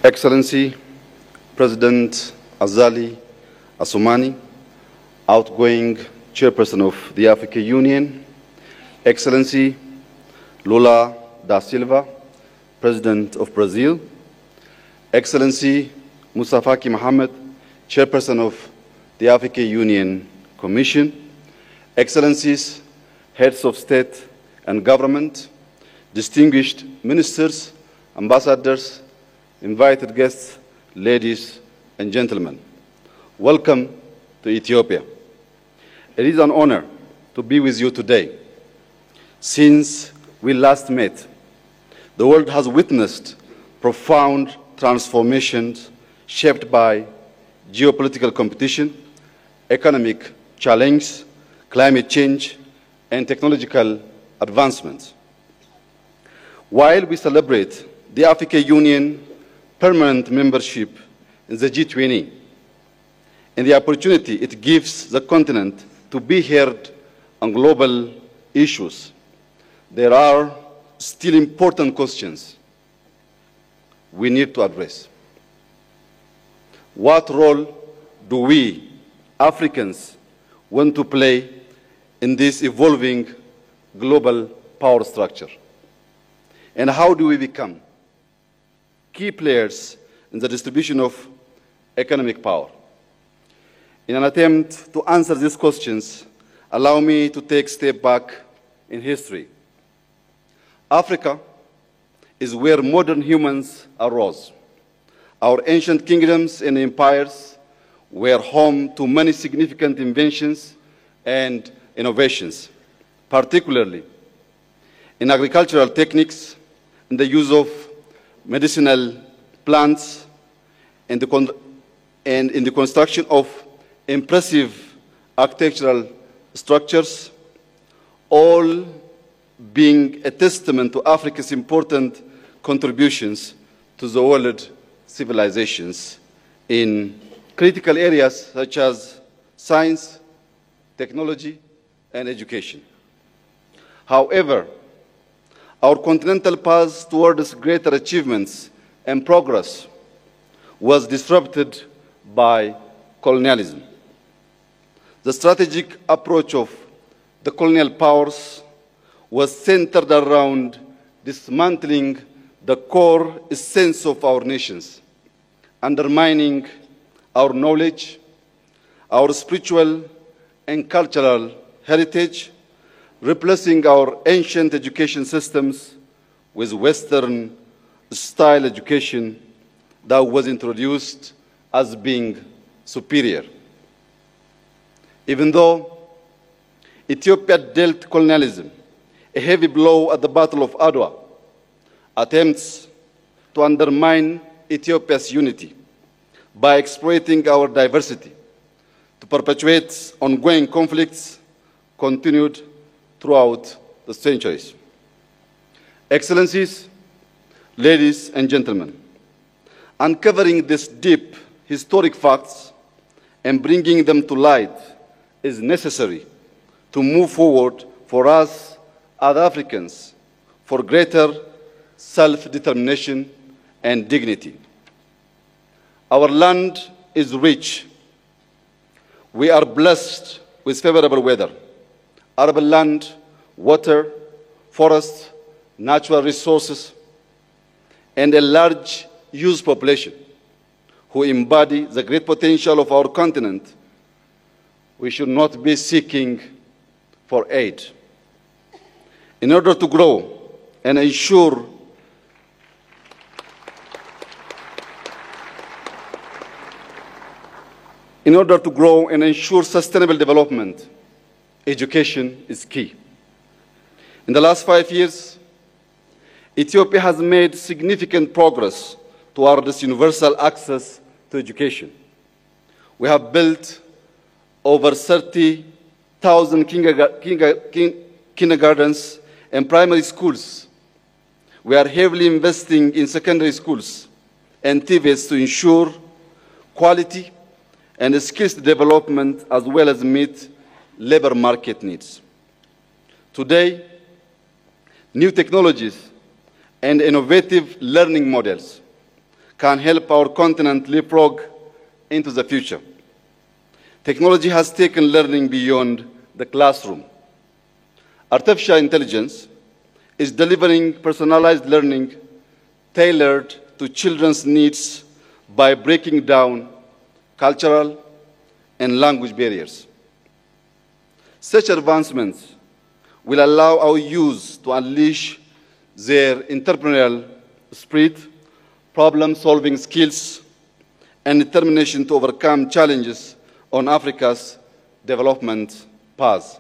Excellency President Azali Assoumani, outgoing Chairperson of the African Union, Excellency Lula da Silva, President of Brazil, Excellency Moussa Faki Mohamed, Chairperson of the African Union Commission, Excellencies, Heads of State and Government, distinguished ministers, ambassadors, invited guests, ladies and gentlemen, welcome to Ethiopia. It is an honor to be with you today. Since we last met, the world has witnessed profound transformations shaped by geopolitical competition, economic challenge, climate change, and technological advancements. While we celebrate the African Union permanent membership in the G20 and the opportunity it gives the continent to be heard on global issues, there are still important questions we need to address. What role do we, Africans, want to play in this evolving global power structure? And how do we become key players in the distribution of economic power? In an attempt to answer these questions, allow me to take a step back in history. Africa is where modern humans arose. Our ancient kingdoms and empires were home to many significant inventions and innovations, particularly in agricultural techniques, in the use of medicinal plants, and in the construction of impressive architectural structures, all being a testament to Africa's important contributions to the world civilizations in critical areas such as science, technology, and education. However, our continental path towards greater achievements and progress was disrupted by colonialism. The strategic approach of the colonial powers was centered around dismantling the core essence of our nations, undermining our knowledge, our spiritual and cultural heritage, replacing our ancient education systems with Western-style education that was introduced as being superior. Even though Ethiopia dealt colonialism a heavy blow at the Battle of Adwa, attempts to undermine Ethiopia's unity by exploiting our diversity to perpetuate ongoing conflicts continued throughout the centuries. Excellencies, ladies and gentlemen, uncovering these deep historic facts and bringing them to light is necessary to move forward for us as Africans for greater self-determination and dignity. Our land is rich. We are blessed with favorable weather, arable land, water, forests, natural resources, and a large youth population who embody the great potential of our continent. We should not be seeking for aid. In order to grow and ensure sustainable development, education is key. In the last 5 years, Ethiopia has made significant progress towards universal access to education. We have built over 30,000 kindergartens and primary schools. We are heavily investing in secondary schools and TVETs to ensure quality and skills development as well as meet labor market needs. Today, new technologies and innovative learning models can help our continent leapfrog into the future. Technology has taken learning beyond the classroom. Artificial intelligence is delivering personalized learning tailored to children's needs by breaking down cultural and language barriers. Such advancements will allow our youth to unleash their entrepreneurial spirit, problem-solving skills, and determination to overcome challenges on Africa's development path.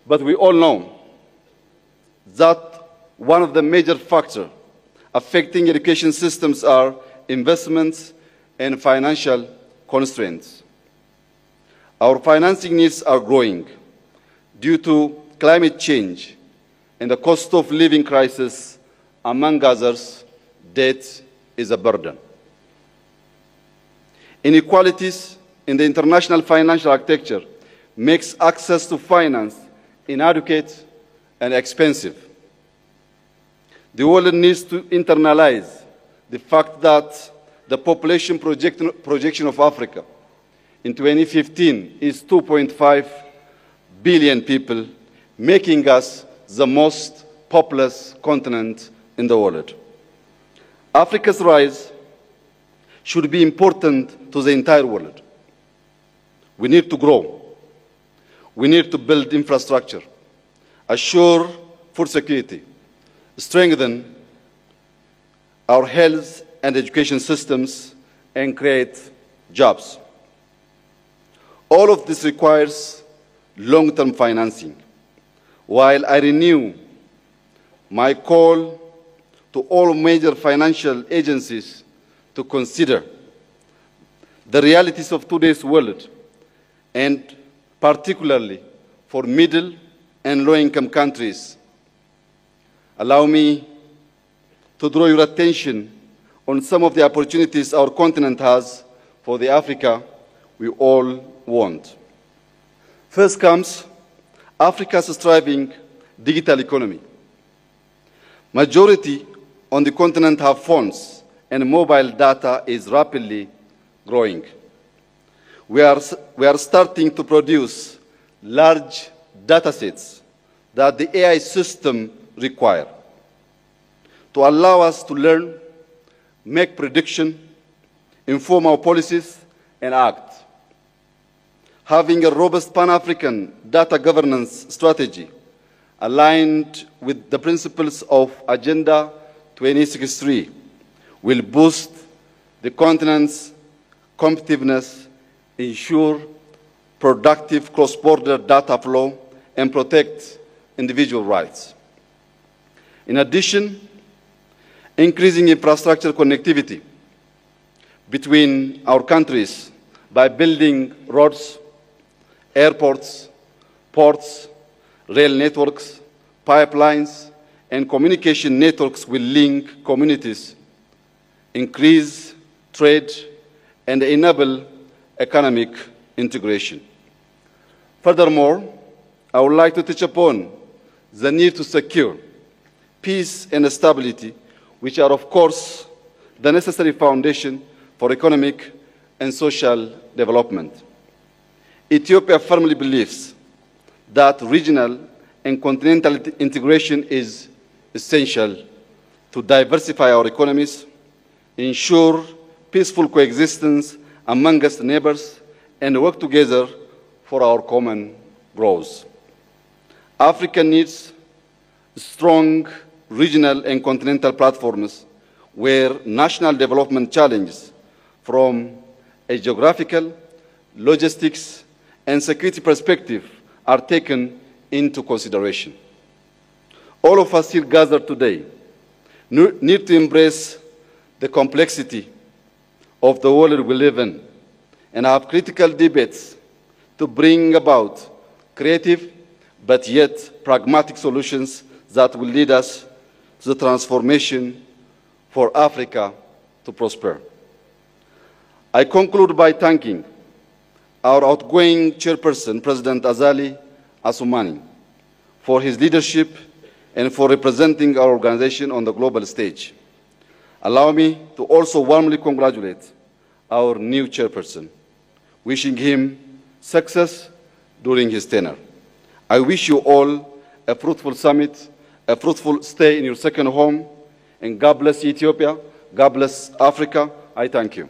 But we all know that one of the major factors affecting education systems are investments and financial constraints. Our financing needs are growing due to climate change and the cost of living crisis. Among others, debt is a burden. Inequalities in the international financial architecture makes access to finance inadequate and expensive. The world needs to internalize the fact that the population projection of Africa in 2015 is 2.5 billion people, making us the most populous continent in the world. Africa's rise should be important to the entire world. We need to grow. We need to build infrastructure, assure food security, strengthen our health and education systems, and create jobs. All of this requires long-term financing. While I renew my call to all major financial agencies to consider the realities of today's world, and particularly for middle and low-income countries, allow me to draw your attention on some of the opportunities our continent has for the Africa we all want. First comes Africa's thriving digital economy. Majority on the continent have phones, and mobile data is rapidly growing. We are starting to produce large data sets that the AI system require to allow us to learn, make prediction, inform our policies, and act. Having a robust Pan-African data governance strategy aligned with the principles of Agenda 2063 will boost the continent's competitiveness, ensure productive cross-border data flow, and protect individual rights. In addition, increasing infrastructure connectivity between our countries by building roads, airports, ports, rail networks, pipelines, and communication networks will link communities, increase trade, and enable economic integration. Furthermore, I would like to touch upon the need to secure peace and stability, which are, of course, the necessary foundation for economic and social development. Ethiopia firmly believes that regional and continental integration is essential to diversify our economies, ensure peaceful coexistence among us neighbors, and work together for our common growth. Africa needs strong regional and continental platforms where national development challenges from a geographical, logistics, and security perspective are taken into consideration. All of us here gathered today need to embrace the complexity of the world we live in and have critical debates to bring about creative but yet pragmatic solutions that will lead us to the transformation for Africa to prosper. I conclude by thanking our outgoing chairperson, President Azali Assoumani, for his leadership and for representing our organization on the global stage. Allow me to also warmly congratulate our new chairperson, wishing him success during his tenure. I wish you all a fruitful summit, a fruitful stay in your second home, and God bless Ethiopia, God bless Africa. I thank you.